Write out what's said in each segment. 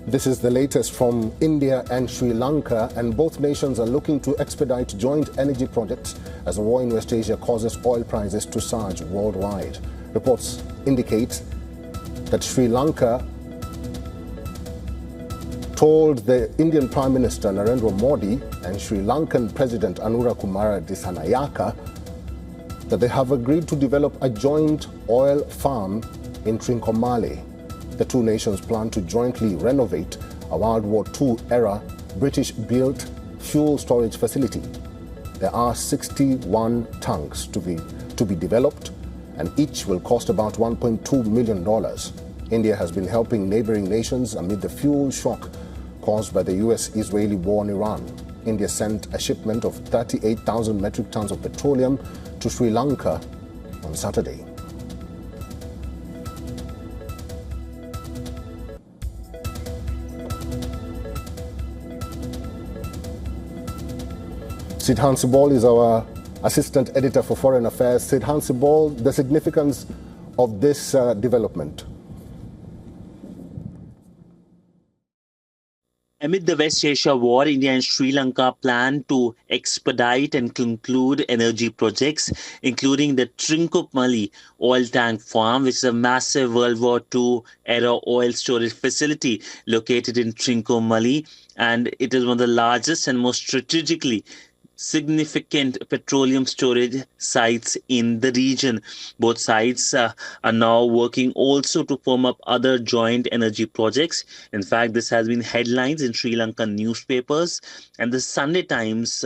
This is the latest from India and Sri Lanka, and both nations are looking to expedite joint energy projects as the war in West Asia causes oil prices to surge worldwide. Reports indicate that Sri Lanka told the Indian Prime Minister Narendra Modi and Sri Lankan President Anura Kumara Dissanayaka that they have agreed to develop a joint oil farm in Trincomalee. The two nations plan to jointly renovate a World War II-era British-built fuel storage facility. There are 61 tanks to be developed, and each will cost about $1.2 million. India has been helping neighboring nations amid the fuel shock caused by the US-Israeli war in Iran. India sent a shipment of 38,000 metric tons of petroleum to Sri Lanka on Saturday. Sidhan Sibol is our assistant editor for foreign affairs. Sidhan Sibol, the significance of this development. Amid the West Asia war, India and Sri Lanka plan to expedite and conclude energy projects, including the Trincomalee oil tank farm, which is a massive World War II-era oil storage facility located in Trincomalee, and it is one of the largest and most strategically significant petroleum storage sites in the region. Both sides are now working also to firm up other joint energy projects. In fact, this has been headlines in Sri Lankan newspapers, and the Sunday Times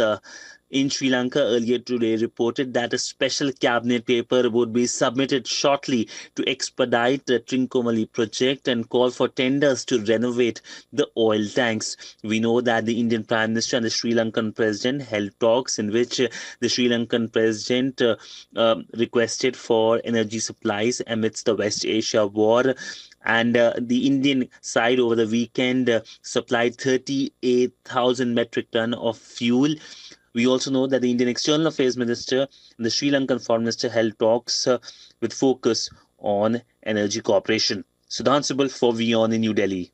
in Sri Lanka earlier today reported that a special cabinet paper would be submitted shortly to expedite the Trincomalee project and call for tenders to renovate the oil tanks. We know that the Indian Prime Minister and the Sri Lankan President held talks in which the Sri Lankan President requested for energy supplies amidst the West Asia war. And the Indian side over the weekend supplied 38,000 metric tons of fuel. We also know that the Indian External Affairs Minister and the Sri Lankan Foreign Minister held talks with focus on energy cooperation. Sidhan Sibol for WION in New Delhi.